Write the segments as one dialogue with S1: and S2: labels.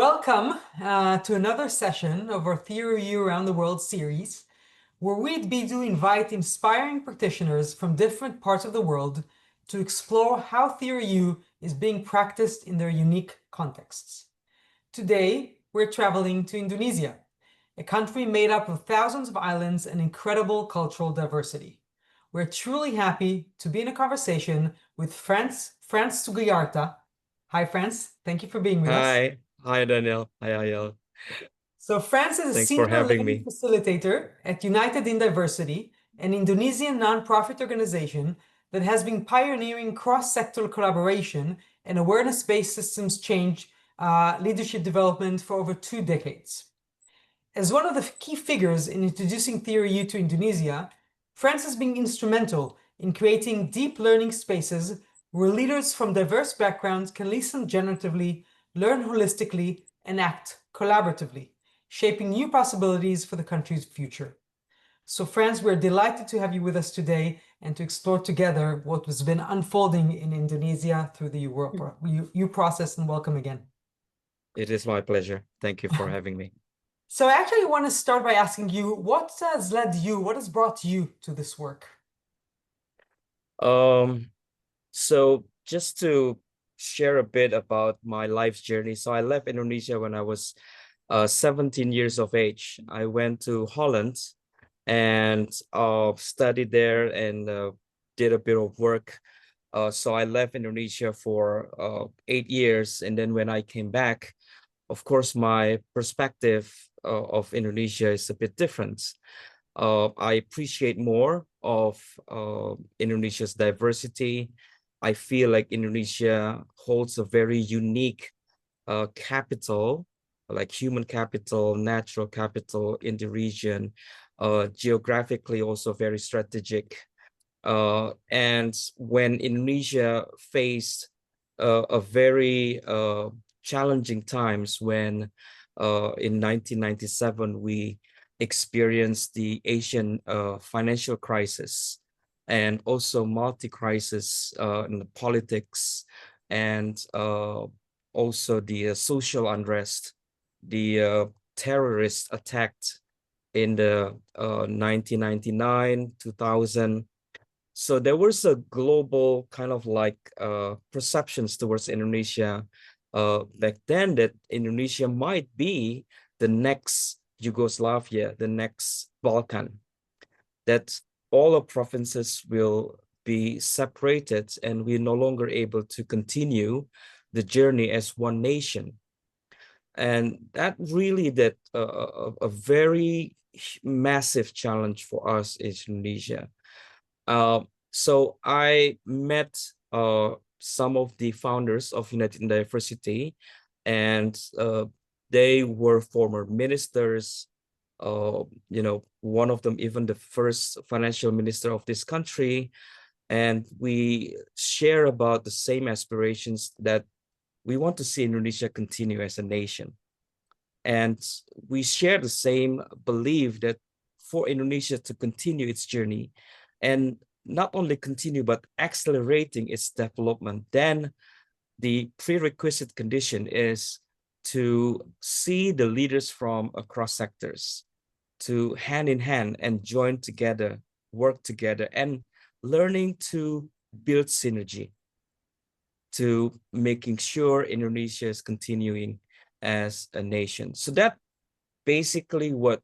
S1: Welcome to another session of our Theory U Around the World series, where we'd be to invite inspiring practitioners from different parts of the world to explore how Theory U is being practiced in their unique contexts. Today, we're traveling to Indonesia, a country made up of thousands of islands and incredible cultural diversity. We're truly happy to be in a conversation with Frans Sugiarta. Hi, Frans. Thank you for being with us.
S2: Hi, Daniel. Hi, Ayel.
S1: So Frans is a
S2: Thanks for
S1: senior
S2: having
S1: learning
S2: me.
S1: facilitator at United in Diversity, an Indonesian nonprofit organization that has been pioneering cross-sectoral collaboration and awareness-based systems change leadership development for over 2 decades. As one of the key figures in introducing Theory U to Indonesia, Frans has been instrumental in creating deep learning spaces where leaders from diverse backgrounds can listen generatively, learn holistically, and act collaboratively, shaping new possibilities for the country's future. So Frans, we're delighted to have you with us today and to explore together what has been unfolding in Indonesia through the U process, and welcome again.
S2: It is my pleasure. Thank you for having me.
S1: So I actually want to start by asking you, what has brought you to this work?
S2: So just to share a bit about my life's journey. So I left Indonesia when I was 17 years of age. I went to Holland and studied there and did a bit of work. So I left Indonesia for 8 years. And then when I came back, of course, my perspective of Indonesia is a bit different. I appreciate more of Indonesia's diversity. I feel like Indonesia holds a very unique capital, like human capital, natural capital in the region, geographically also very strategic. And when Indonesia faced a very challenging times when in 1997 we experienced the Asian financial crisis and also multi-crisis in the politics and also the social unrest, the terrorists attacked in the 1999, 2000. So there was a global kind of like perceptions towards Indonesia back then that Indonesia might be the next Yugoslavia, the next Balkan, that all the provinces will be separated and we're no longer able to continue the journey as one nation. And that really a very massive challenge for us in Indonesia. So I met some of the founders of United in Diversity, and they were former ministers. One of them even the first financial minister of this country. And we share about the same aspirations that we want to see Indonesia continue as a nation. And we share the same belief that for Indonesia to continue its journey and not only continue, but accelerating its development, then the prerequisite condition is to see the leaders from across sectors to hand in hand and join together, work together, and learning to build synergy to making sure Indonesia is continuing as a nation. So that basically what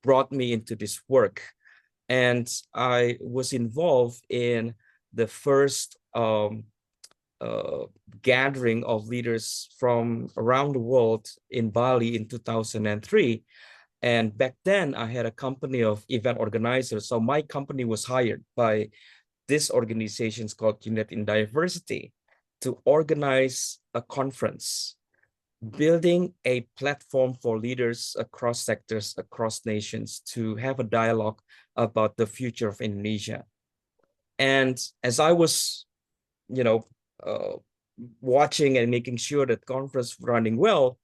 S2: brought me into this work. And I was involved in the first gathering of leaders from around the world in Bali in 2003. And back then I had a company of event organizers. So my company was hired by this organization called United in Diversity to organize a conference, building a platform for leaders across sectors, across nations to have a dialogue about the future of Indonesia. And as I was, watching and making sure that conference running well,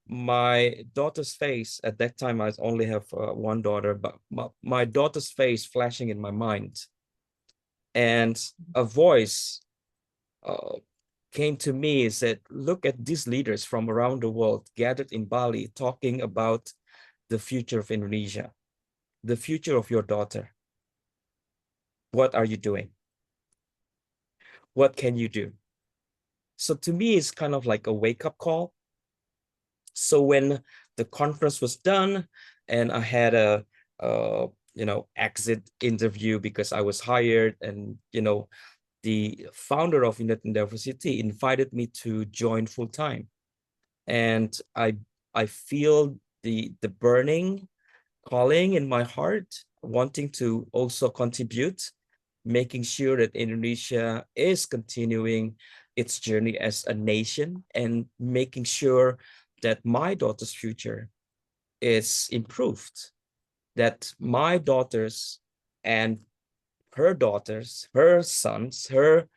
S2: my daughter's face, at that time I only have one daughter, but my daughter's face flashing in my mind, and a voice came to me is that look at these leaders from around the world gathered in Bali talking about the future of Indonesia, the future of your daughter. What are you doing? What can you do? So to me, it's kind of like a wake-up call. So when the conference was done and I had a exit interview because I was hired, and the founder of United University invited me to join full time, and I feel the burning calling in my heart, wanting to also contribute, making sure that Indonesia is continuing its journey as a nation, and making sure that my daughter's future is improved, that my daughters and her daughters, her sons, her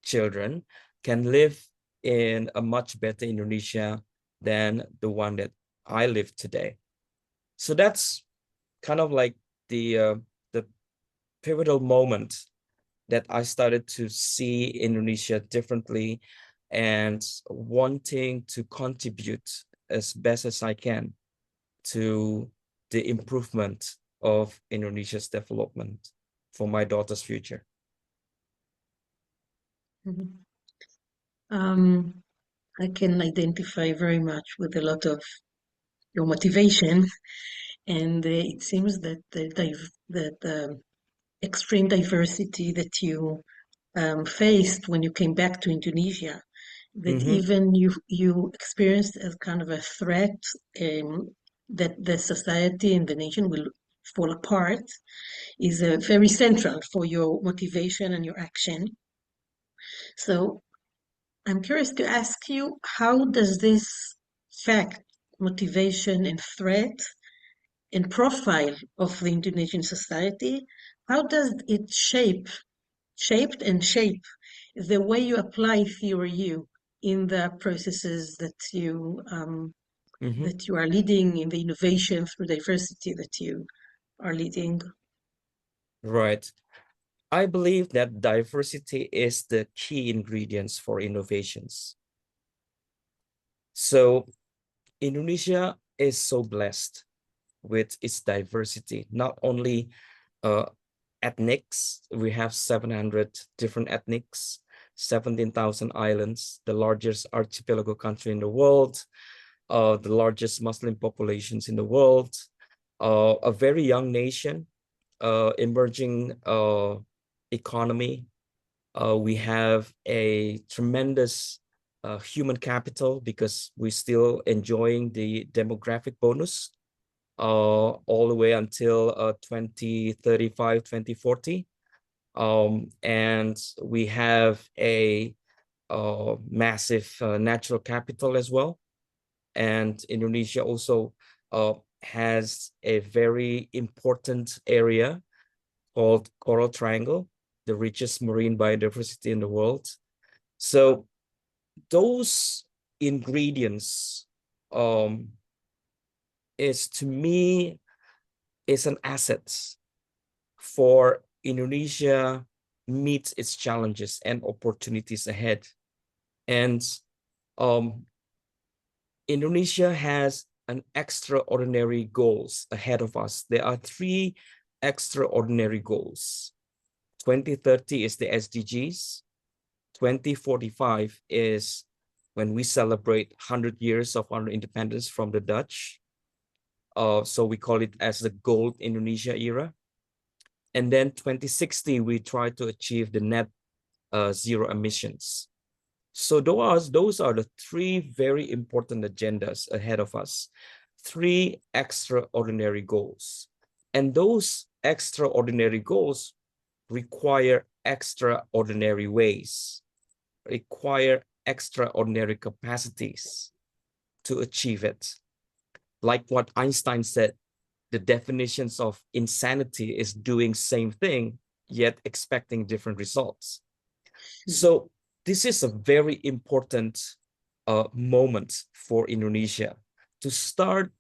S2: children can live in a much better Indonesia than the one that I live today. So that's kind of like the pivotal moment that I started to see Indonesia differently and wanting to contribute as best as I can to the improvement of Indonesia's development for my daughter's future.
S3: I can identify very much with a lot of your motivation, and it seems that the extreme diversity that you faced when you came back to Indonesia, that even you experienced as kind of a threat, that the society and the nation will fall apart, is very central for your motivation and your action. So I'm curious to ask you, how does this fact, motivation and threat and profile of the Indonesian society, how does it shape the way you apply theory in the processes that you are leading, in the innovation through diversity that you are leading?
S2: Right. I believe that diversity is the key ingredients for innovations. So Indonesia is so blessed with its diversity, not only ethnics. We have 700 different ethnics, 17,000 islands, the largest archipelago country in the world, the largest Muslim populations in the world, a very young nation, emerging economy. We have a tremendous human capital because we're still enjoying the demographic bonus all the way until 2035, 2040. And we have a massive natural capital as well. And Indonesia also has a very important area called Coral Triangle, the richest marine biodiversity in the world. So those ingredients is, to me, is an asset for Indonesia meets its challenges and opportunities ahead. And Indonesia has an extraordinary goals ahead of us. There are 3 extraordinary goals. 2030 is the SDGs. 2045 is when we celebrate 100 years of our independence from the Dutch. So we call it as the Gold Indonesia era. And then 2060, we try to achieve the net zero emissions. So those are the 3 very important agendas ahead of us. 3 extraordinary goals. And those extraordinary goals require extraordinary ways, require extraordinary capacities to achieve it. Like what Einstein said, the definitions of insanity is doing same thing, yet expecting different results. So this is a very important moment for Indonesia to start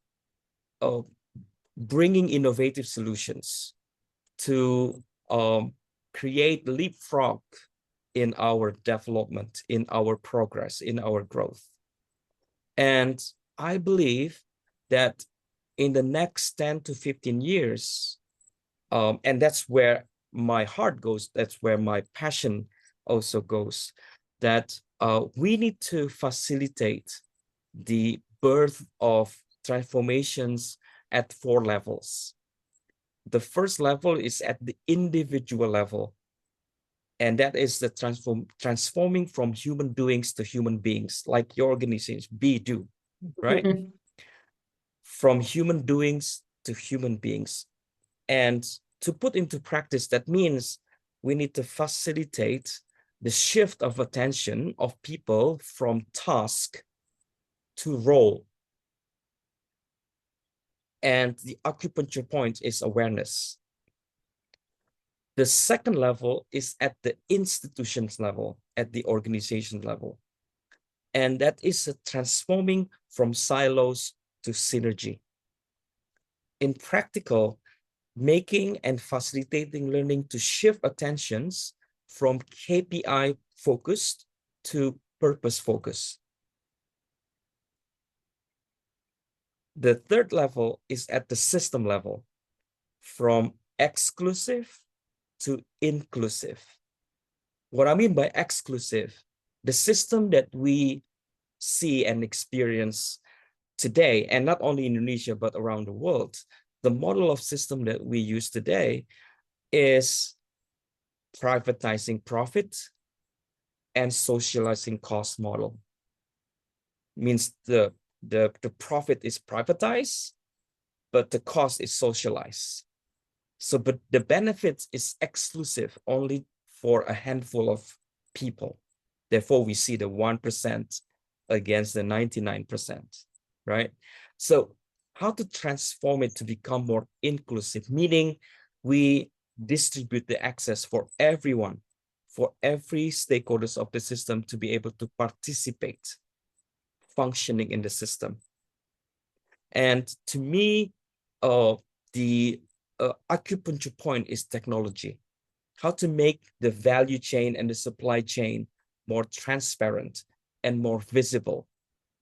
S2: bringing innovative solutions to create leapfrog in our development, in our progress, in our growth. And I believe that in the next 10 to 15 years, and that's where my heart goes, that's where my passion also goes, that we need to facilitate the birth of transformations at 4 levels. The first level is at the individual level, and that is the transforming from human doings to human beings, like your organization, do, right? From human doings to human beings. And to put into practice, that means we need to facilitate the shift of attention of people from task to role. And the acupuncture point is awareness. The second level is at the institutions level, at the organization level. And that is a transforming from silos to synergy. In practical, making and facilitating learning to shift attentions from KPI focused to purpose focused. The third level is at the system level, from exclusive to inclusive. What I mean by exclusive, the system that we see and experience today, and not only in Indonesia, but around the world, the model of system that we use today is privatizing profit and socializing cost model. Means the profit is privatized, but the cost is socialized. So, but the benefits is exclusive only for a handful of people. Therefore, we see the 1% against the 99%, right? So how to transform it to become more inclusive, meaning we distribute the access for everyone, for every stakeholders of the system to be able to participate, functioning in the system. And to me, the acupuncture point is technology. How to make the value chain and the supply chain more transparent and more visible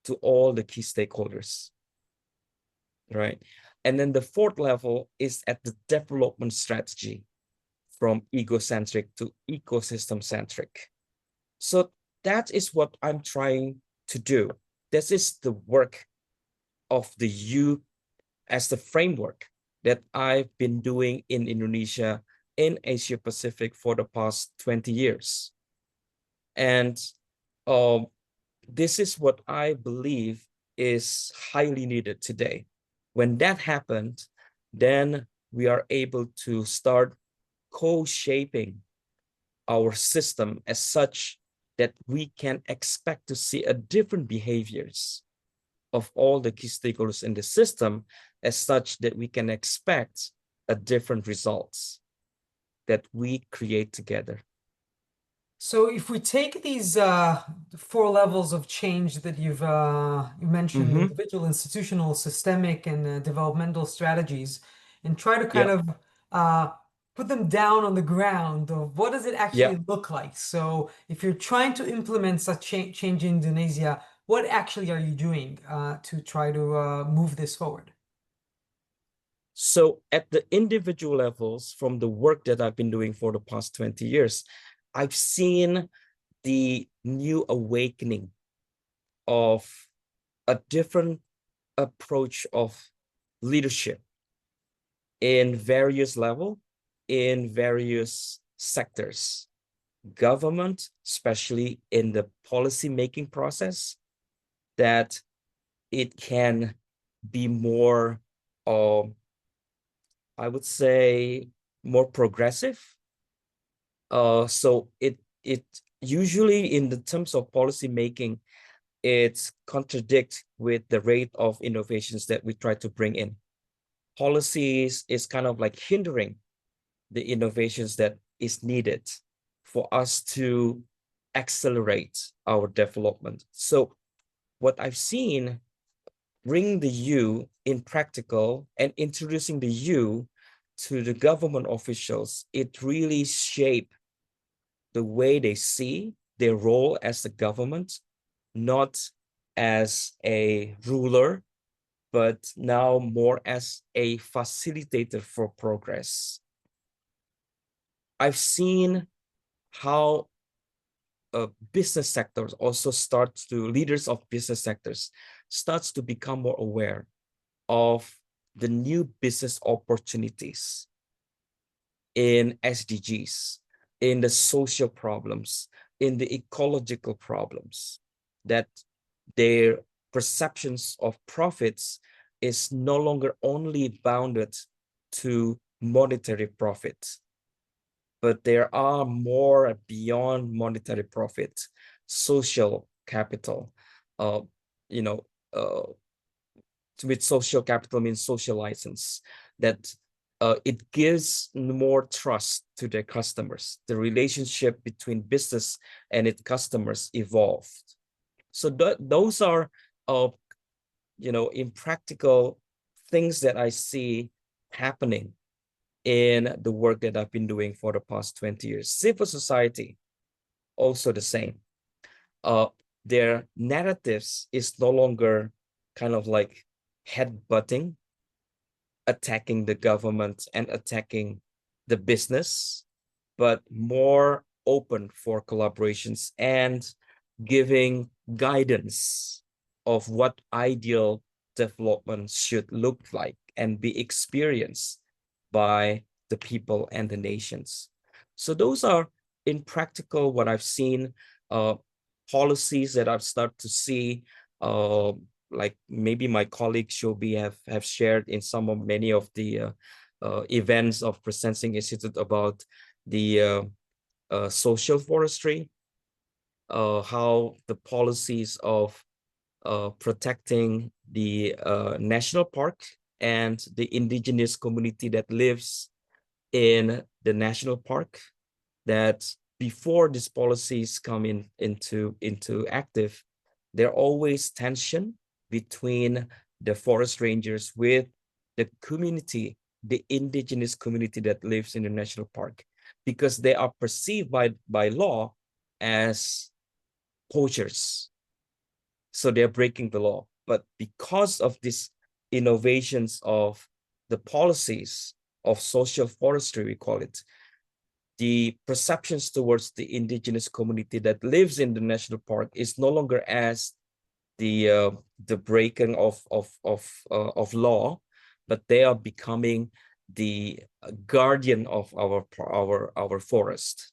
S2: to all the key stakeholders, right? And then the fourth level is at the development strategy, from egocentric to ecosystem-centric. So that is what I'm trying to do. This is the work of the U as the framework that I've been doing in Indonesia, in Asia Pacific for the past 20 years. And this is what I believe is highly needed today. When that happened, then we are able to start co-shaping our system as such that we can expect to see a different behaviors of all the key stakeholders in the system, as such that we can expect a different results that we create together.
S1: So if we take these 4 levels of change that you mentioned, individual, institutional, systemic, and developmental strategies, and try to kind of put them down on the ground of what does it actually look like? So if you're trying to implement such change in Indonesia, what actually are you doing to try to move this forward?
S2: So at the individual levels, from the work that I've been doing for the past 20 years, I've seen the new awakening of a different approach of leadership in various levels, in various sectors, government, especially in the policy-making process, that it can be more, I would say, more progressive. So it usually, in the terms of policy making, it contradicts with the rate of innovations that we try to bring in. Policies is kind of like hindering the innovations that is needed for us to accelerate our development. So what I've seen, bring the U in practical and introducing the U to the government officials, it really shaped the way they see their role as the government, not as a ruler, but now more as a facilitator for progress. I've seen how business sectors also leaders of business sectors starts to become more aware of the new business opportunities in SDGs, in the social problems, in the ecological problems, that their perceptions of profits is no longer only bounded to monetary profit, but there are more beyond monetary profit, social capital. With social capital means social license, that it gives more trust to their customers. The relationship between business and its customers evolved. So those are, impractical things that I see happening in the work that I've been doing for the past 20 years. Civil society, also the same. Their narratives is no longer kind of like headbutting, attacking the government and attacking the business, but more open for collaborations and giving guidance of what ideal development should look like and be experienced by the people and the nations. So those are in practical what I've seen, policies that I've started to see, like maybe my colleague Shobi have shared in many of the events of Presencing Institute about the social forestry, how the policies of protecting the national park and the indigenous community that lives in the national park, that before these policies come into active, there are always tension between the forest rangers with the community, the indigenous community that lives in the national park, because they are perceived by law as poachers. So they're breaking the law. But because of these innovations of the policies of social forestry, we call it, the perceptions towards the indigenous community that lives in the national park is no longer as the breaking of law, but they are becoming the guardian of our forest.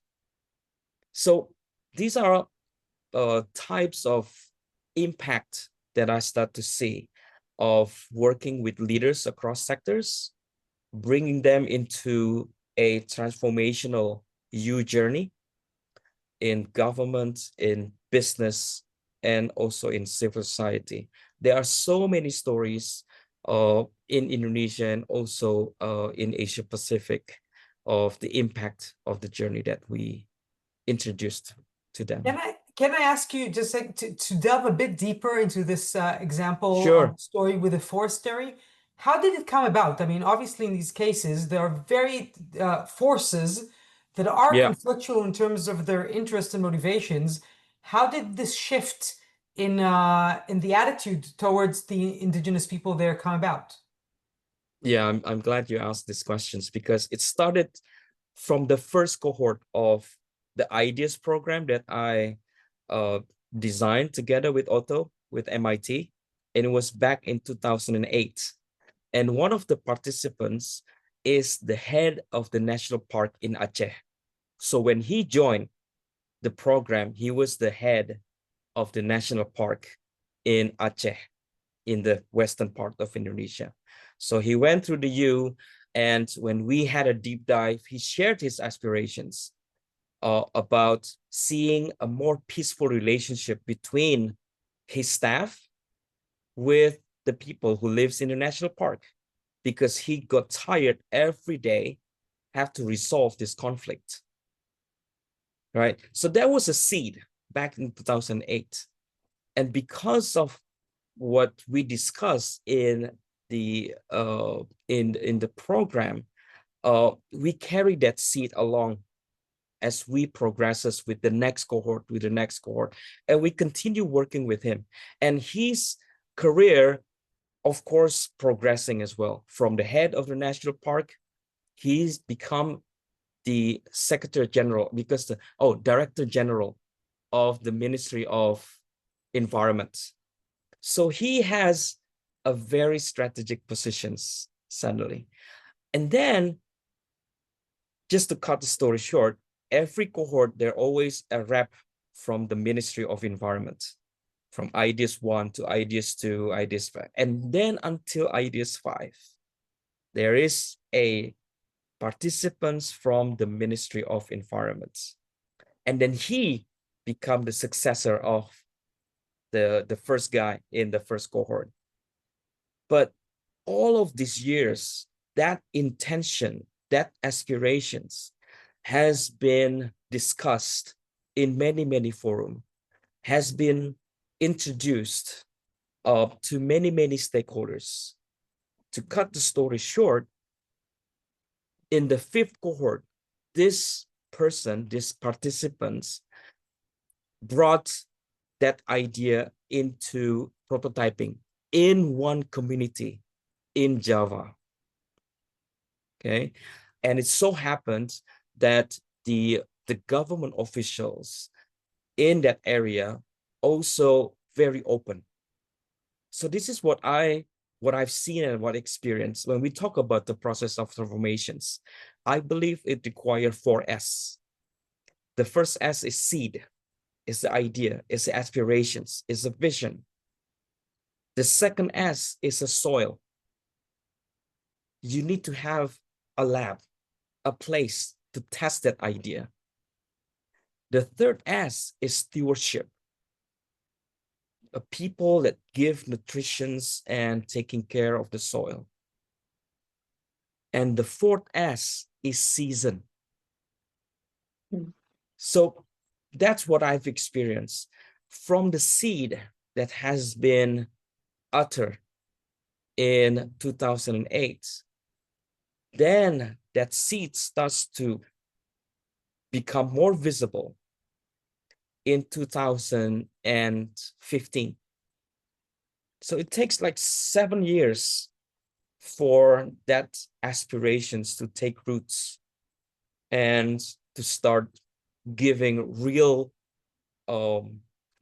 S2: So these are types of impact that I start to see of working with leaders across sectors, bringing them into a transformational journey in government, in business, and also in civil society. There are so many stories in Indonesia and also in Asia Pacific of the impact of the journey that we introduced to them.
S1: Can I ask you just like to delve a bit deeper into this example
S2: Sure.
S1: story with the forestry? How did it come about? I mean, obviously in these cases, there are very forces that are conflictual in terms of their interests and motivations. How did this shift in the attitude towards the indigenous people there come about?
S2: Yeah, I'm glad you asked these questions, because it started from the first cohort of the IDEAS program that I designed together with Otto, with MIT, and it was back in 2008. And one of the participants is the head of the national park in Aceh. So when he joined the program, he was the head of the national park in Aceh, in the western part of Indonesia. So he went through the U, and when we had a deep dive, he shared his aspirations about seeing a more peaceful relationship between his staff with the people who lives in the national park, because he got tired every day, have to resolve this conflict, right? So there was a seed back in 2008. And because of what we discussed in the program, we carried that seed along as we progresses with the next cohort, and we continue working with him. And his career, of course, progressing as well. From the head of the national park, he's become the Secretary General, Director General of the Ministry of Environment. So he has a very strategic positions suddenly. And then, just to cut the story short, every cohort, there's always a rep from the Ministry of Environment, from IDEAS 1 to IDEAS 2, IDEAS 5. And then until IDEAS 5, there is a participants from the Ministry of Environment. And then he become the successor of the first guy in the first cohort. But all of these years, that intention, that aspirations has been discussed in many, many forums, has been introduced to many, many stakeholders. To cut the story short, in the fifth cohort, these participants brought that idea into prototyping in one community in Java. Okay, and it so happens that the government officials in that area also very open. So this is what I've seen and what I experienced when we talk about the process of transformations. I believe it requires 4 S. The first S is seed, is the idea, is the aspirations, is the vision. The second S is a soil. You need to have a lab, a place to test that idea. The third S is stewardship. A people that give nutrition and taking care of the soil. And the fourth S is season. So that's what I've experienced from the seed that has been uttered in 2008. Then that seed starts to become more visible in 2015. So it takes like 7 years for that aspirations to take roots and to start giving real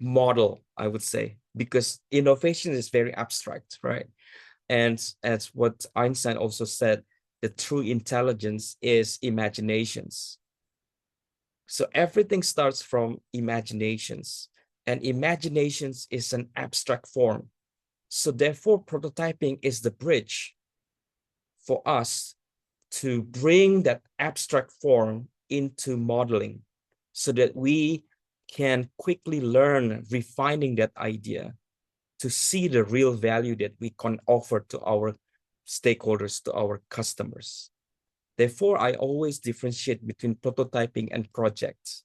S2: model, I would say, because innovation is very abstract, right? And as what Einstein also said, the true intelligence is imaginations. So everything starts from imaginations, and imaginations is an abstract form. So therefore, prototyping is the bridge for us to bring that abstract form into modeling so that we can quickly learn refining that idea to see the real value that we can offer to our stakeholders, to our customers. Therefore, I always differentiate between prototyping and projects.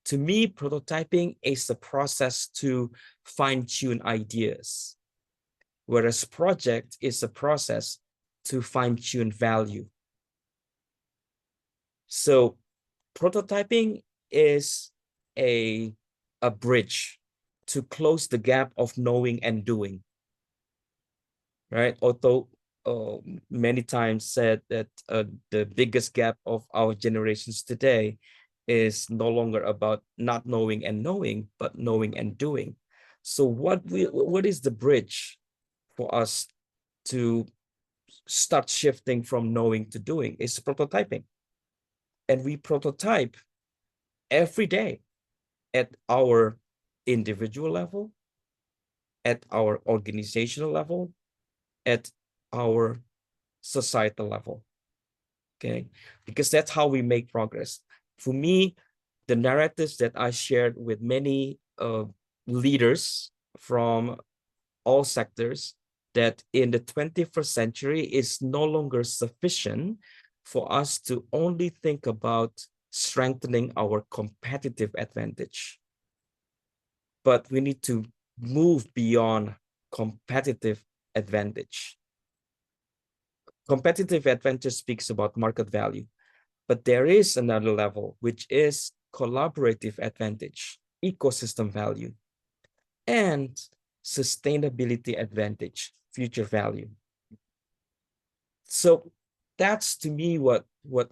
S2: To me, prototyping is the process to fine-tune ideas, whereas project is a process to fine-tune value. So prototyping is a bridge to close the gap of knowing and doing, right? Although many times said that the biggest gap of our generations today is no longer about not knowing and knowing, but knowing and doing. So what is the bridge for us to start shifting from knowing to doing? It's prototyping. And we prototype every day at our individual level, at our organizational level, at our societal level, okay? Because that's how we make progress. For me, the narratives that I shared with many leaders from all sectors, that in the 21st century is no longer sufficient for us to only think about strengthening our competitive advantage. But we need to move beyond competitive advantage. Competitive advantage speaks about market value. But there is another level, which is collaborative advantage, ecosystem value, and sustainability advantage, future value. So that's to me what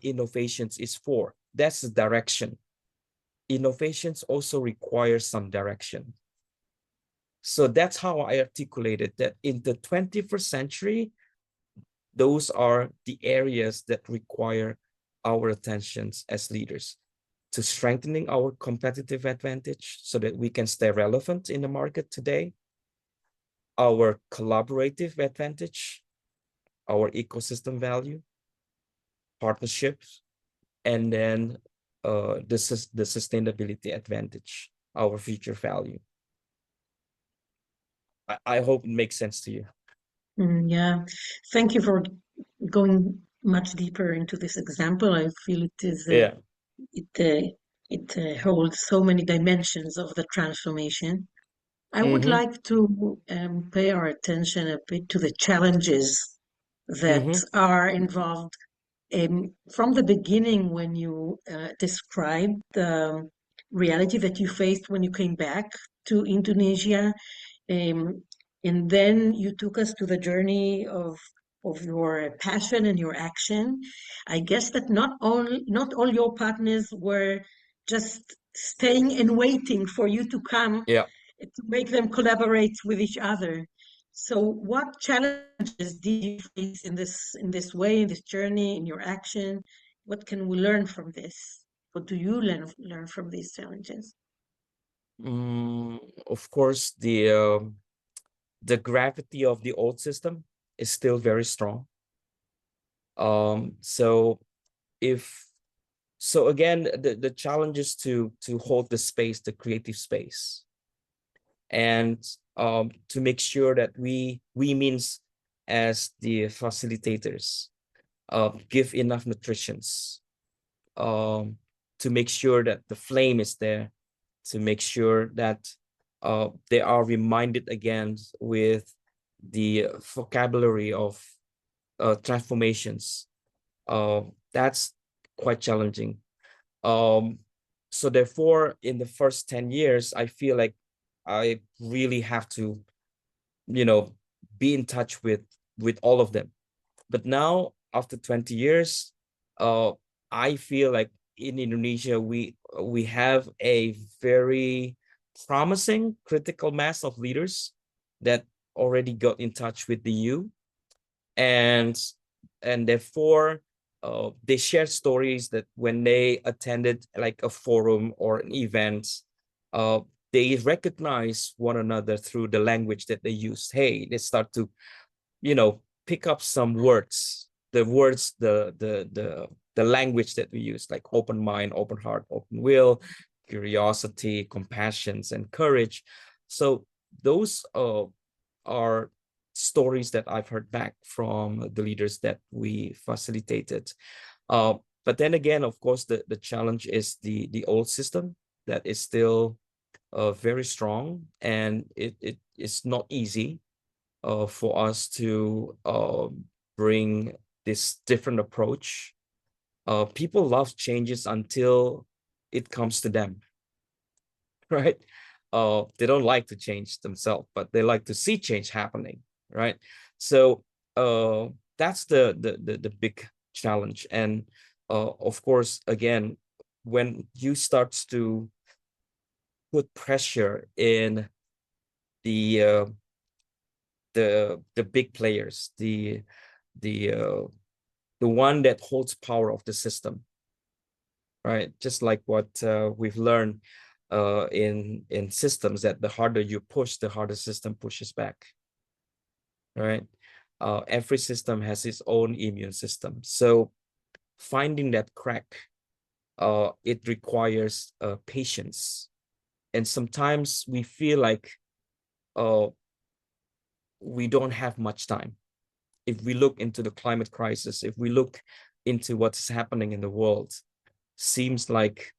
S2: innovations is for. That's the direction. Innovations also require some direction. So that's how I articulated that in the 21st century, those are the areas that require our attentions as leaders, to strengthening our competitive advantage so that we can stay relevant in the market today, our collaborative advantage, our ecosystem value, partnerships, and then the sustainability advantage, our future value. I hope it makes sense to you.
S3: Yeah, thank you for going much deeper into this example. I feel it is it holds so many dimensions of the transformation. I would like to pay our attention a bit to the challenges that are involved. From the beginning, when you described the reality that you faced when you came back to Indonesia, and then you took us to the journey of your passion and your action. I guess that not all your partners were just staying and waiting for you to come to make them collaborate with each other. So what challenges did you face in this way, in this journey, in your action? What can we learn from this? What do you learn from these challenges?
S2: Of course, the gravity of the old system is still very strong. So again, the challenge is to hold the space, the creative space, and to make sure that we means as the facilitators give enough nutritions, to make sure that the flame is there, to make sure that they are reminded again with the vocabulary of transformations. That's quite challenging. So therefore, in the first 10 years, I feel like I really have to, be in touch with all of them. But now, after 20 years, I feel like in Indonesia, we have a very promising critical mass of leaders that already got in touch with the EU, and therefore they share stories that when they attended like a forum or an event, they recognize one another through the language that they use. Hey, they start to, pick up some words, the language that we use, like open mind, open heart, open will, curiosity, compassion, and courage. So those are stories that I've heard back from the leaders that we facilitated. But then again, of course, the challenge is the old system that is still very strong, and it is not easy for us to bring this different approach. People love changes until it comes to them, right? They don't like to change themselves, but they like to see change happening, right? So that's the big challenge. And of course, again, when you start to put pressure in the big players, the one that holds power of the system, right? Just like what we've learned in systems, that the harder you push, the harder system pushes back, right? Every system has its own immune system. So finding that crack, it requires patience. And sometimes we feel like we don't have much time. If we look into the climate crisis, if we look into what's happening in the world, seems like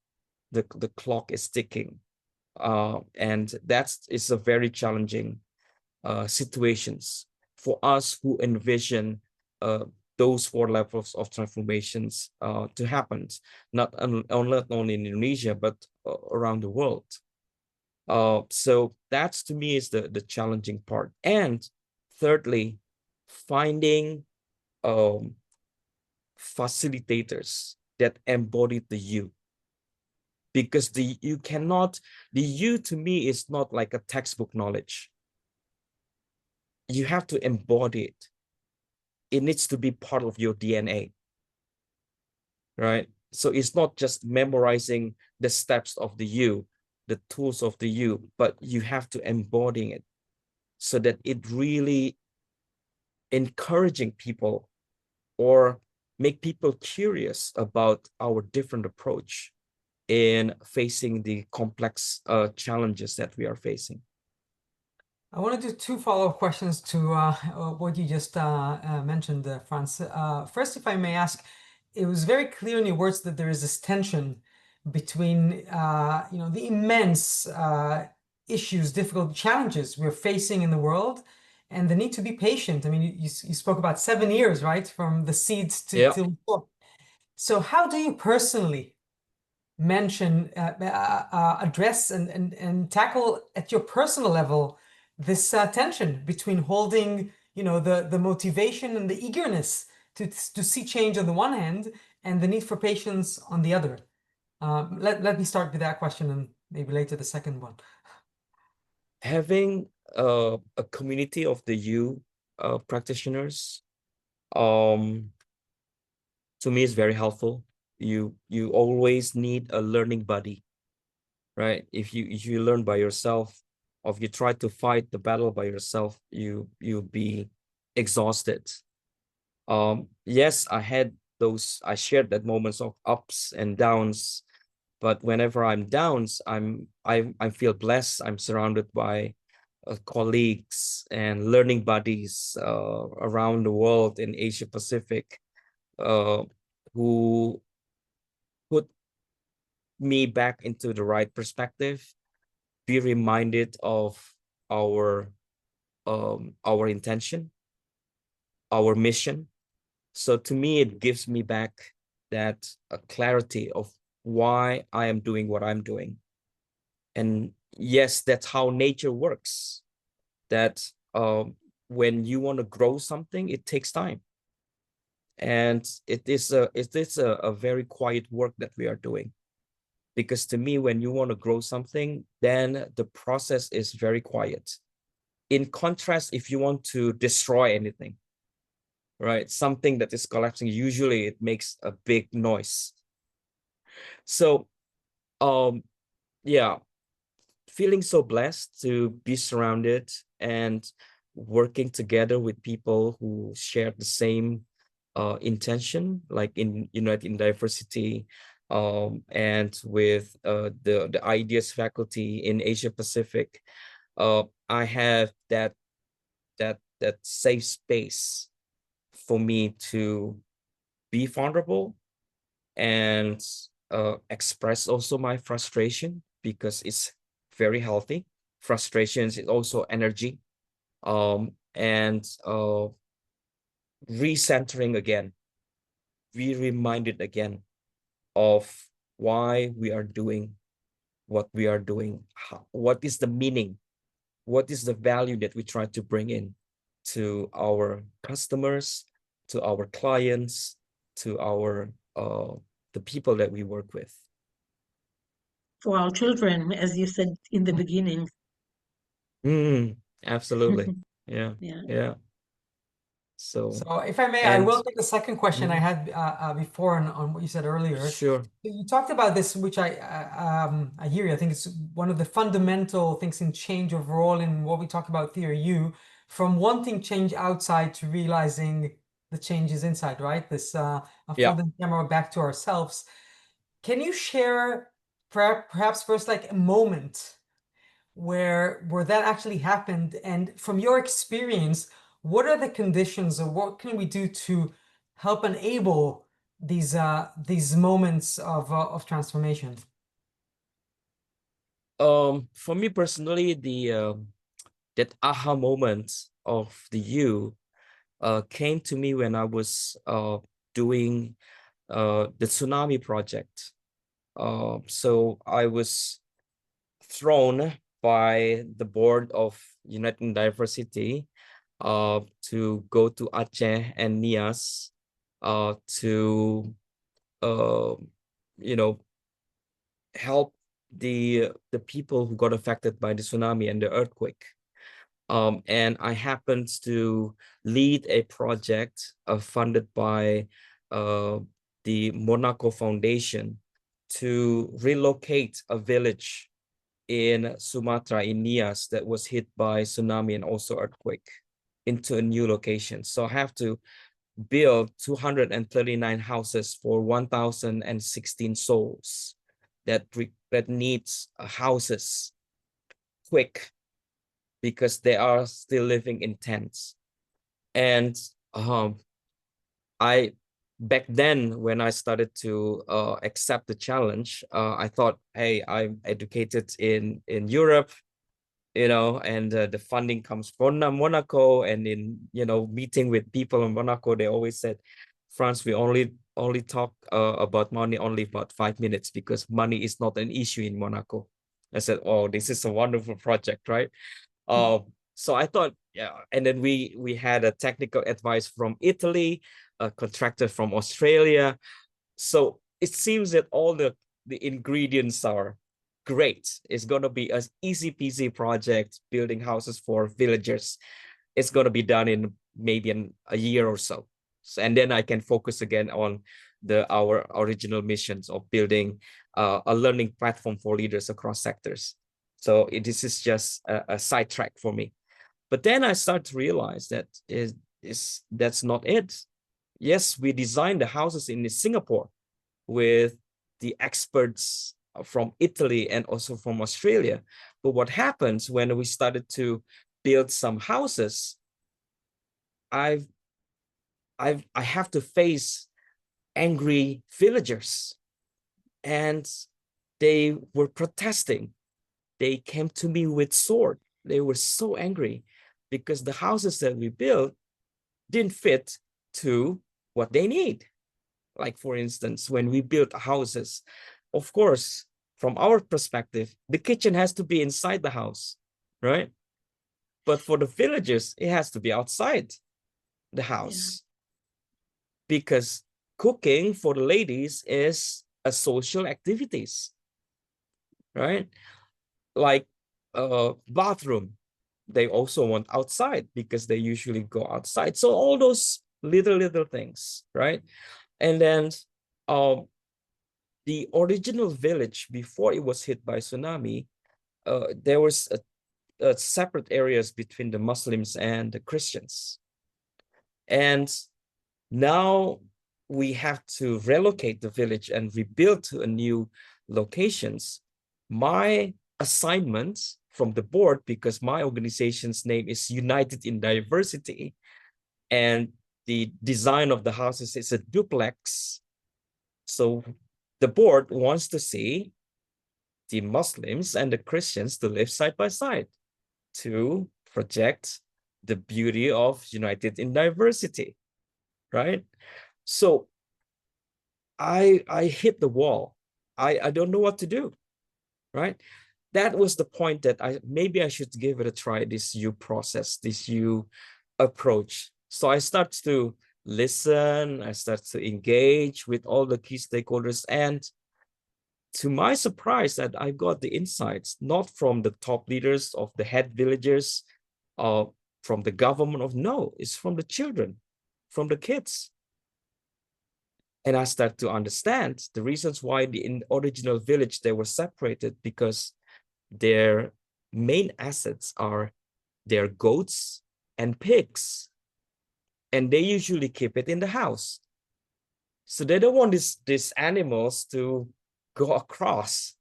S2: the clock is ticking. And it's a very challenging situations for us who envision those 4 levels of transformations to happen, not only in Indonesia, but around the world. So that's, to me, is the challenging part. And thirdly, finding facilitators that embody the you. Because the you to me is not like a textbook knowledge. You have to embody it. It needs to be part of your DNA, right? So it's not just memorizing the steps of the you, the tools of the you, but you have to embody it so that it really encouraging people or make people curious about our different approach in facing the complex challenges that we are facing.
S1: I want to do 2 follow-up questions to what you just mentioned, Frans. First, if I may ask, it was very clear in your words that there is this tension between the immense issues, difficult challenges we're facing in the world, and the need to be patient. I mean, you spoke about 7 years, right, from the seeds to till. So how do you personally mention, address, and tackle at your personal level this tension between holding, the motivation and the eagerness to see change on the one hand and the need for patience on the other? Let me start with that question and maybe later the second one.
S2: Having a community of the you practitioners, to me, is very helpful. You always need a learning buddy, right? If you learn by yourself, or if you try to fight the battle by yourself, you'll be exhausted. Yes, I shared that moments of ups and downs, but whenever I'm down, I feel blessed. I'm surrounded by colleagues and learning buddies around the world in Asia Pacific who put me back into the right perspective, be reminded of our intention, our mission. So to me, it gives me back that clarity of why I am doing what I'm doing. And yes, that's how nature works. That when you want to grow something, it takes time. And it is a very quiet work that we are doing. Because to me, when you want to grow something, then the process is very quiet. In contrast, if you want to destroy anything, right, something that is collapsing, usually it makes a big noise. So, yeah, feeling so blessed to be surrounded and working together with people who share the same intention, like in United in Diversity, and with the ideas faculty in Asia Pacific. I have that safe space for me to be vulnerable and express also my frustration, because it's very healthy. Frustrations is also energy, and recentering again, be reminded again of why we are doing what we are doing. What is the meaning? What is the value that we try to bring in to our customers, to our clients, to our the people that we work with?
S3: For our children, as you said in the beginning.
S2: Absolutely. Yeah.
S3: Yeah.
S2: Yeah. So
S1: if I may, I will take the second question I had before on what you said earlier.
S2: Sure.
S1: You talked about this, which I hear you. I think it's one of the fundamental things in change overall in what we talk about theory you, from wanting change outside to realizing the changes inside, right? This folding camera back to ourselves. Can you share perhaps first like a moment where that actually happened, and from your experience, what are the conditions, or what can we do to help enable these moments of transformation?
S2: For me personally, that aha moment of the you came to me when I was doing the tsunami project. So I was thrown by the board of United Diversity to go to Aceh and Nias to help the people who got affected by the tsunami and the earthquake. And I happened to lead a project funded by the Monaco Foundation to relocate a village in Sumatra, in Nias, that was hit by tsunami and also earthquake into a new location. So I have to build 239 houses for 1,016 souls that needs houses quick, because they are still living in tents. And back then, when I started to accept the challenge, I thought, hey, I'm educated in Europe, and the funding comes from Monaco. And in, meeting with people in Monaco, they always said, France, we only talk about money only about 5 minutes, because money is not an issue in Monaco. I said, oh, this is a wonderful project, right? So I thought, yeah. And then we had a technical advice from Italy, a contractor from Australia. So it seems that all the ingredients are great. It's going to be an easy peasy project, building houses for villagers. It's going to be done in maybe a year or so. And then I can focus again on our original missions of building a learning platform for leaders across sectors. So this is just a sidetrack for me. But then I start to realize that that's not it. Yes, we designed the houses in Singapore with the experts from Italy and also from Australia. But what happens when we started to build some houses, I have to face angry villagers, and they were protesting. They came to me with sword. They were so angry because the houses that we built didn't fit to what they need. Like, for instance, when we built houses, of course, from our perspective, the kitchen has to be inside the house, right? But for the villagers, it has to be outside the house. Yeah. Because cooking for the ladies is a social activities, right? Like bathroom, they also want outside because they usually go outside. So all those little things, right? And then the original village, before it was hit by tsunami, there was a separate areas between the Muslims and the Christians. And now we have to relocate the village and rebuild to a new locations. My assignment from the board, because my organization's name is United in Diversity, and the design of the houses is a duplex. So the board wants to see the Muslims and the Christians to live side by side to project the beauty of United in Diversity, right? So I hit the wall. I don't know what to do, right? That was the point that maybe I should give it a try, this U process, this U approach. So I start to listen, I start to engage with all the key stakeholders, and to my surprise that I got the insights, not from the top leaders of the head villagers, from the government no, it's from the children, from the kids. And I start to understand the reasons why in the original village they were separated, because their main assets are their goats and pigs. And they usually keep it in the house. So they don't want these animals to go across.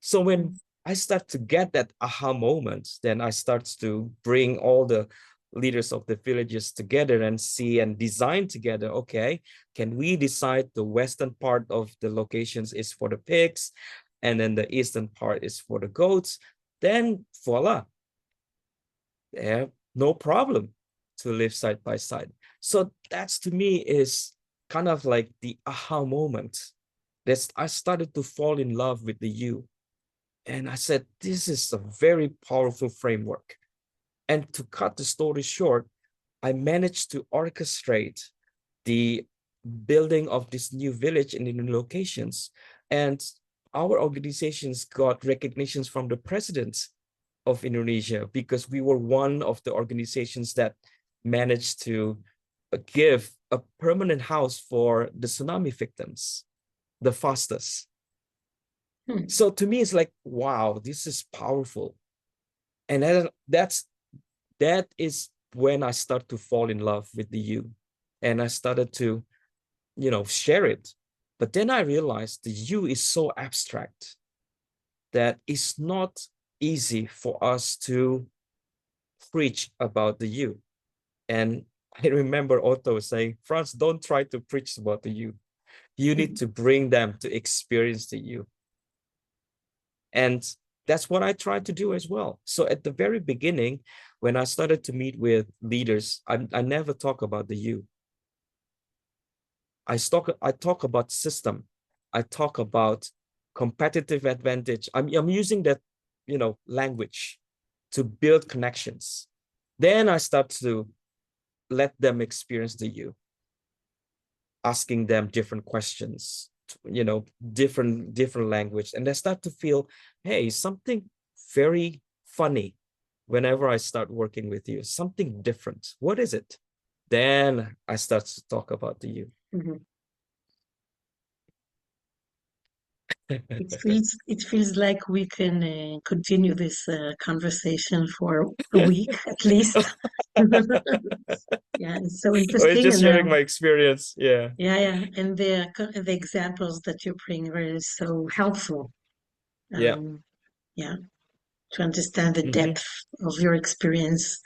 S2: So when I start to get that aha moment, then I start to bring all the leaders of the villages together and see and design together. Okay, can we decide the western part of the locations is for the pigs, and then the eastern part is for the goats? Then voila, they have no problem to live side by side. So that's, to me, is kind of like the aha moment. I started to fall in love with the you. And I said, this is a very powerful framework. And to cut the story short, I managed to orchestrate the building of this new village in the new locations. And our organizations got recognitions from the president of Indonesia, because we were one of the organizations that managed to give a permanent house for the tsunami victims, the fastest. So to me, it's like, wow, this is powerful. And that is when I start to fall in love with the you. And I started to, share it. But then I realized the you is so abstract that it's not easy for us to preach about the you. And I remember Otto saying, Frans, don't try to preach about the you. You need to bring them to experience the you. And that's what I tried to do as well. So at the very beginning, when I started to meet with leaders, I never talk about the you. I talk about system. I talk about competitive advantage. I'm using that, language to build connections. Then I start to let them experience the you, asking them different questions, different language. And I start to feel, hey, something very funny whenever I start working with you, something different. What is it? Then I start to talk about the you.
S3: It feels like we can continue this conversation for a week at least. Yeah, it's so
S2: I was
S3: interesting.
S2: just sharing my experience. Yeah.
S3: Yeah. And the examples that you bring are so helpful.
S2: Yeah.
S3: Yeah, to understand the depth of your experience.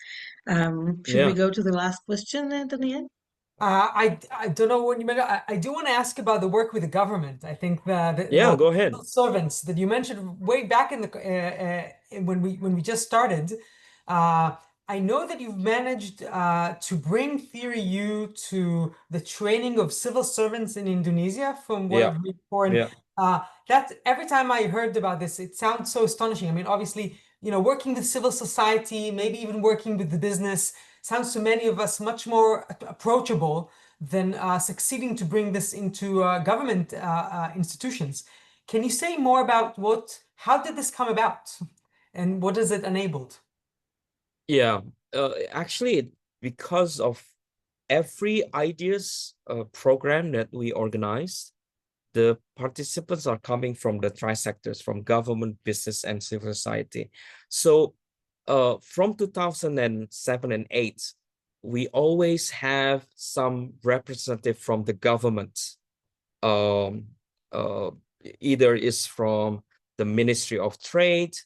S3: Should we go to the last question, Daniel?
S1: I don't know what you meant. I do want to ask about the work with the government. I think
S2: go ahead.
S1: Servants that you mentioned way back in the when we just started. I know that you've managed to bring Theory U to the training of civil servants in Indonesia, from what I've read before. And that every time I heard about this, it sounds so astonishing. I mean, obviously, working with civil society, maybe even working with the business, sounds to many of us much more approachable than succeeding to bring this into government institutions. Can you say more about how did this come about, and what has it enabled?
S2: Yeah, actually, because of every ELIAS program that we organize, the participants are coming from the tri-sectors, from government, business, and civil society. So from 2007 and 8, we always have some representative from the government. Either is from the Ministry of Trade,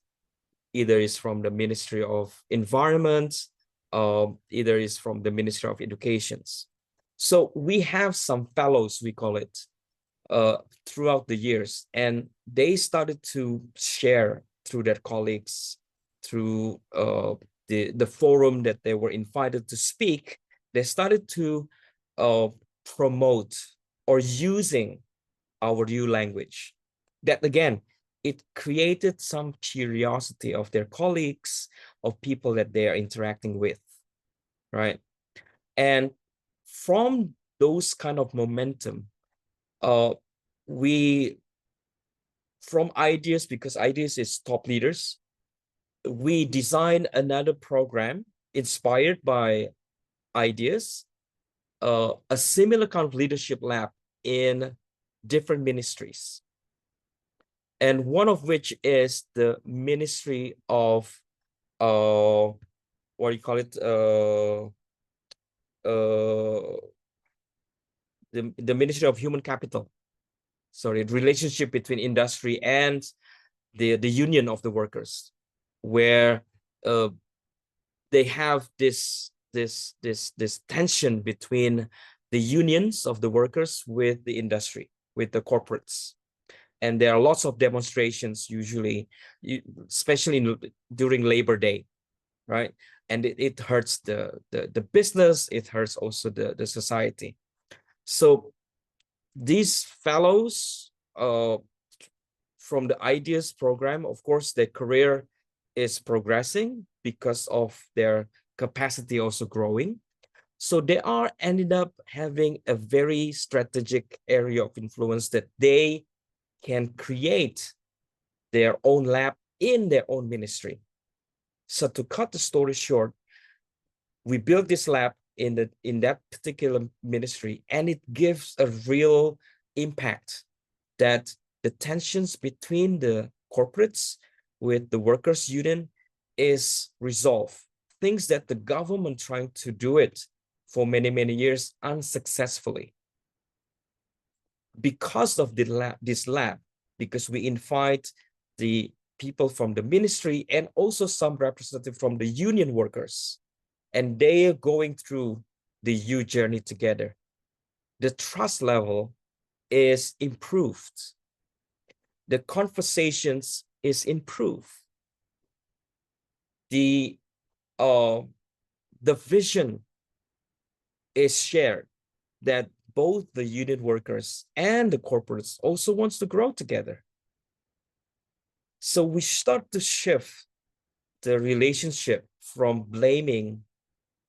S2: either is from the Ministry of Environment, either is from the Ministry of Education. So we have some fellows, we call it, throughout the years, and they started to share through their colleagues, through the forum that they were invited to speak. They started to promote or using our new language. That again, it created some curiosity of their colleagues, of people that they are interacting with, right? And from those kind of momentum, from ELIAS, because ELIAS is top leaders, we designed another program inspired by ELIAS, a similar kind of leadership lab in different ministries. And one of which is the Ministry of, what do you call it? The Ministry of Human Capital. Sorry, relationship between industry and the union of the workers, where they have this tension between the unions of the workers with the industry, with the corporates. And there are lots of demonstrations, usually, especially during Labor Day, right? and it hurts the business, it hurts also the society. So these fellows from the ideas program, of course, their career is progressing because of their capacity also growing. So they are ended up having a very strategic area of influence that they can create their own lab in their own ministry. So to cut the story short, we built this lab in that particular ministry, and it gives a real impact that the tensions between the corporates with the workers' union is resolved. Things that the government trying to do it for many, many years unsuccessfully. Because of this lab, because we invite the people from the ministry and also some representative from the union workers, and they are going through the U journey together. The trust level is improved. The conversations is improved. The vision is shared that both the union workers and the corporates also wants to grow together. So we start to shift the relationship from blaming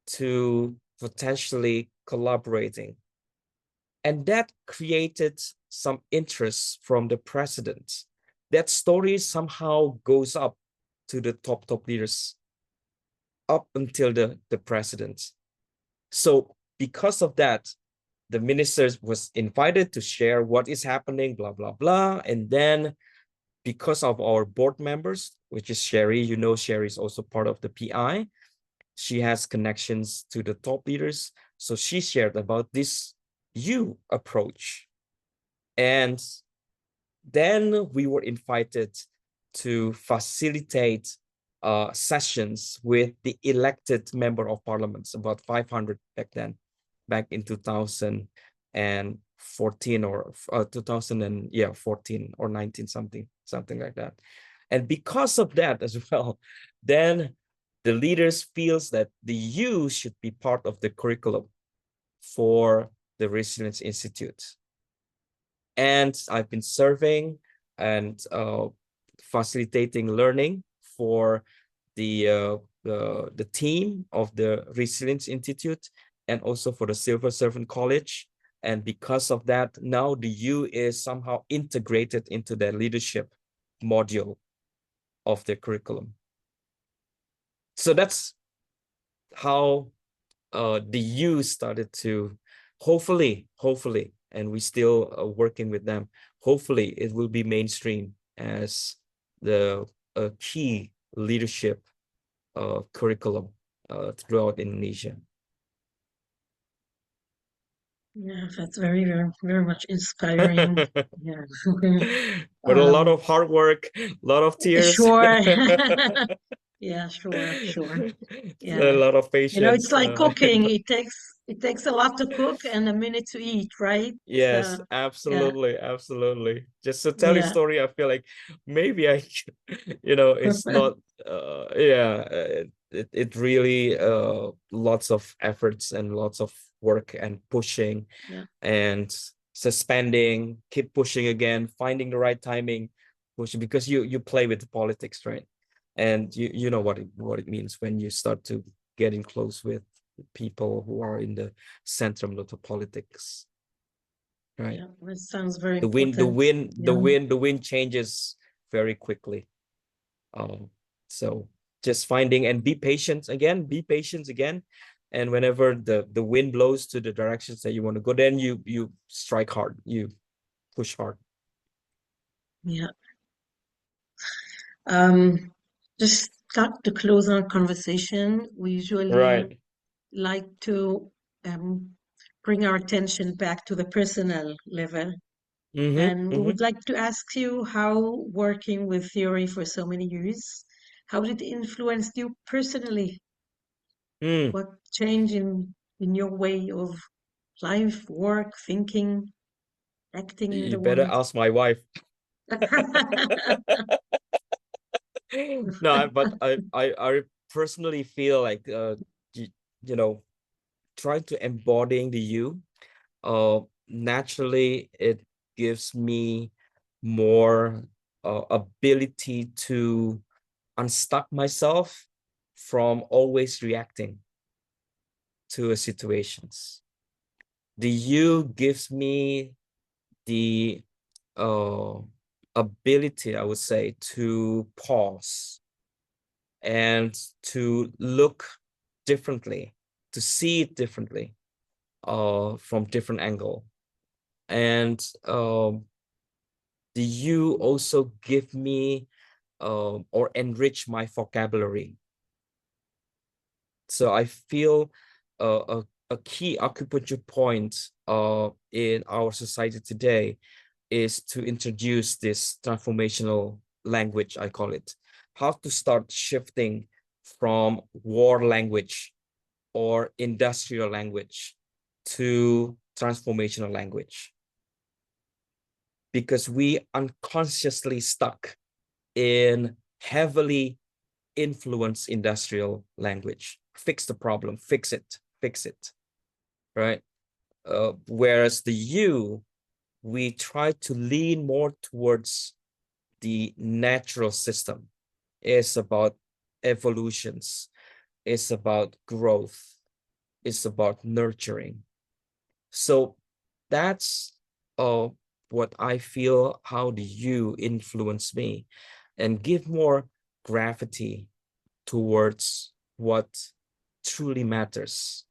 S2: to potentially collaborating. And that created some interest from the president. That story somehow goes up to the top leaders, up until the president. So because of that, the ministers was invited to share what is happening, blah, blah, blah. And then because of our board members, which is Sherry, you know, Sherry is also part of the PI. She has connections to the top leaders. So she shared about this U approach. And then we were invited to facilitate sessions with the elected member of parliaments, about 500 back then, back in 2014 or 2014 or 19, something like that. And because of that as well, then the leaders feels that the U should be part of the curriculum for the Resilience Institute. And I've been serving and facilitating learning for the team of the Resilience Institute and also for the Civil Servant College. And because of that, now the U is somehow integrated into the leadership module of the curriculum. So that's how the U started to hopefully, and we still are working with them, hopefully it will be mainstream as the key leadership curriculum throughout Indonesia.
S3: Yeah, that's very, very, very much inspiring. Yeah.
S2: But a lot of hard work, a lot of tears.
S3: Sure. Yeah, sure. Yeah.
S2: A lot of patience.
S3: You know, it's like cooking. It takes a lot to cook and a minute to eat, right?
S2: Yes,
S3: So,
S2: absolutely,
S3: yeah.
S2: absolutely. Just to tell you
S3: Yeah.
S2: story, I feel like maybe I, it's not, it really lots of efforts and lots of work and pushing, and suspending, keep pushing again, finding the right timing, pushing, because you play with the politics, right? And you know what it means when you start to getting close with people who are in the centrum of the politics, right?
S3: Yeah, that sounds very
S2: the wind changes very quickly. So just finding and be patient again, and whenever the wind blows to the directions that you want to go, then you strike hard, you push hard.
S3: Yeah. Just start to close our conversation. We usually like to bring our attention back to the personal level. And we would like to ask you how working with theory for so many years, how did it influence you personally? What change in your way of life, work, thinking, acting in the world?
S2: You better ask my wife. No, but personally feel like, you know, trying to embodying the you, naturally it gives me more ability to unstuck myself from always reacting to situations. The you gives me the ability, I would say, to pause and to look differently, to see it differently, from different angle. And the you also give me or enrich my vocabulary. So I feel a key acupuncture point in our society today is to introduce this transformational language, I call it. How to start shifting from war language or industrial language to transformational language. Because we unconsciously stuck in heavily influenced industrial language. Fix the problem, fix it, right? Whereas the you, we try to lean more towards the natural system. It's about evolutions, it's about growth, it's about nurturing. So that's what I feel, how do you influence me and give more gravity towards what truly matters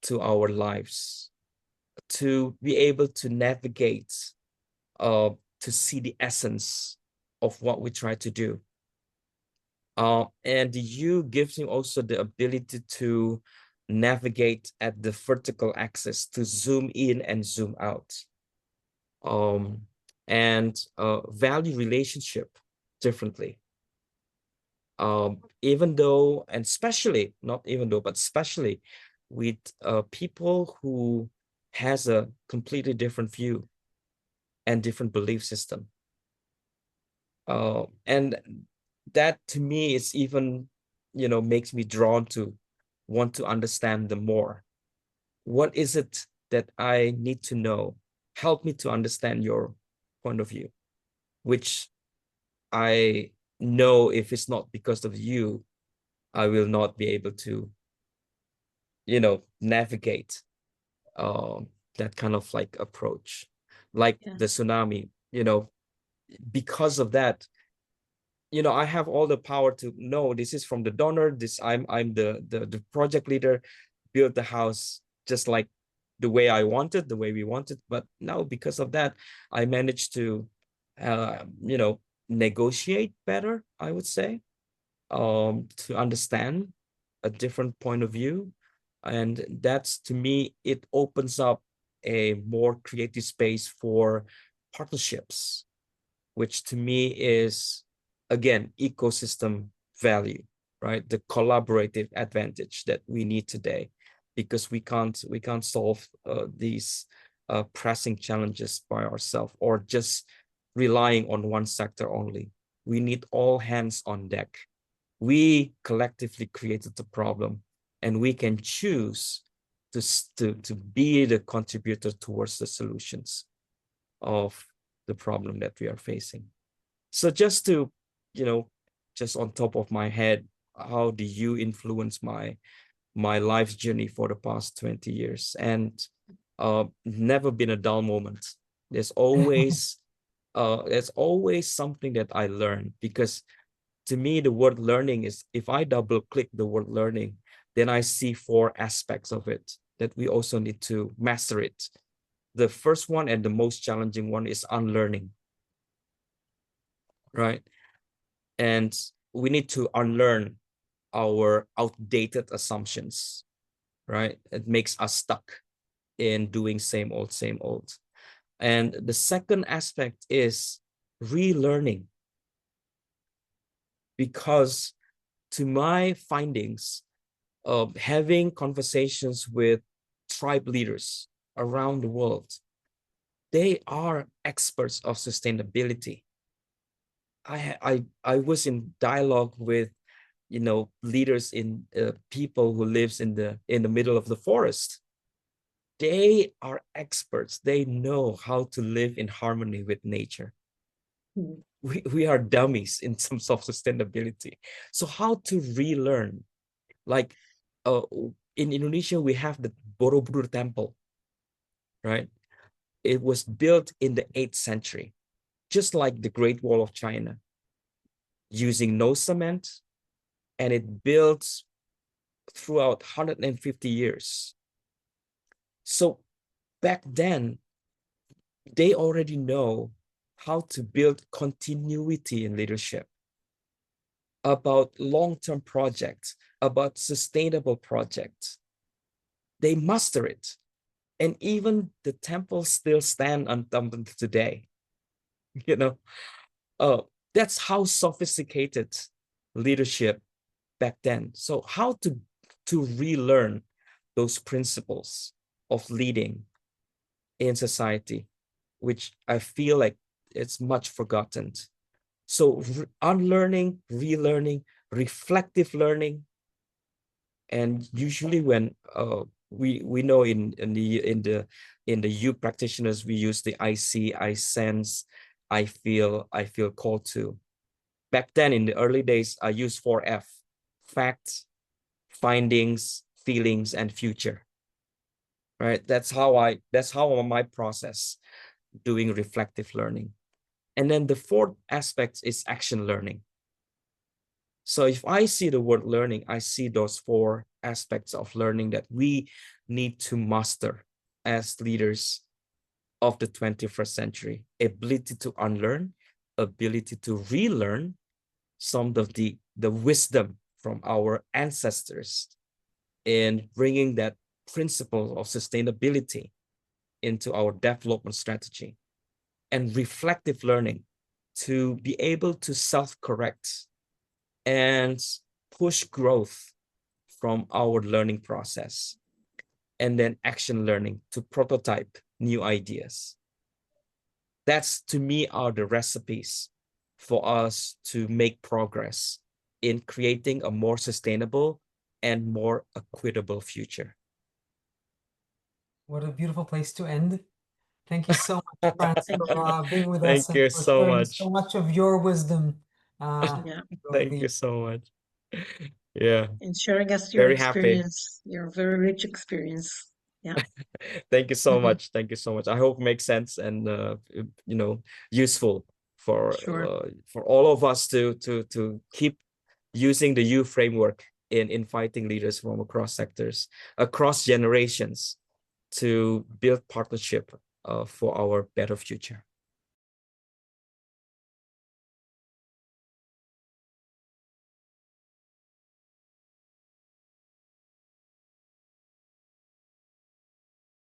S2: to our lives, to be able to navigate, to see the essence of what we try to do. And you gives me also the ability to navigate at the vertical axis, to zoom in and zoom out, and value relationship differently. Even though, and especially, not even though, but especially with people who has a completely different view and different belief system. And that to me is even, makes me drawn to want to understand them more. What is it that I need to know? Help me to understand your point of view, which I know if it's not because of you, I will not be able to, navigate that kind of like approach, like the tsunami, because of that, I have all the power to know this is from the donor, I'm the project leader, build the house just like the way I wanted, the way we wanted. But now because of that, I managed to, negotiate better, I would say, to understand a different point of view. And that's, to me, it opens up a more creative space for partnerships, which to me is, again, ecosystem value, right? The collaborative advantage that we need today, because we can't solve these pressing challenges by ourselves or just relying on one sector only. We need all hands on deck. We collectively created the problem, and we can choose to be the contributor towards the solutions of the problem that we are facing. So just to, just on top of my head, how do you influence my life's journey for the past 20 years? And never been a dull moment. There's always something that I learn, because to me, the word learning is, if I double click the word learning, then I see 4 aspects of it that we also need to master it. The first one and the most challenging one is unlearning, right? And we need to unlearn our outdated assumptions, right? It makes us stuck in doing same old. And the second aspect is relearning, because to my findings of having conversations with tribe leaders around the world, they are experts of sustainability. I was in dialogue with leaders in people who lives in the middle of the forest. They are experts. They know how to live in harmony with nature. We are dummies in terms of sustainability. So how to relearn? Like in Indonesia, we have the Borobudur Temple, right? It was built in the 8th century, just like the Great Wall of China, using no cement, and it built throughout 150 years. So back then, they already know how to build continuity in leadership, about long-term projects, about sustainable projects. They master it. And even the temples still stand until today. That's how sophisticated leadership back then. So how to relearn those principles of leading in society, which I feel like it's much forgotten. So unlearning, relearning, reflective learning, and usually when we know in the youth practitioners, we use the I see, I sense, I feel called to. Back then in the early days, I used 4F: facts, findings, feelings, and future. Right? That's how my process doing reflective learning. And then the 4th aspect is action learning. So if I see the word learning, I see those 4 aspects of learning that we need to master as leaders of the 21st century. Ability to unlearn, ability to relearn some of the wisdom from our ancestors, and bringing that principle of sustainability into our development strategy, and reflective learning to be able to self-correct and push growth from our learning process, and then action learning to prototype new ideas. That's, to me, are the recipes for us to make progress in creating a more sustainable and more equitable future.
S1: What a beautiful place to end. Thank you so much, Frans, for being with us.
S2: Thank you
S1: and for
S2: so
S1: sharing
S2: much.
S1: so much of your wisdom.
S3: Yeah.
S2: Thank you so much. Yeah.
S3: And sharing us your
S2: Very happy.
S3: experience, your very rich experience. Yeah.
S2: Thank you so much. Thank you so much. I hope it makes sense and useful for
S3: Sure.
S2: for all of us to keep using the U framework in inviting leaders from across sectors, across generations, to build partnership for our better future.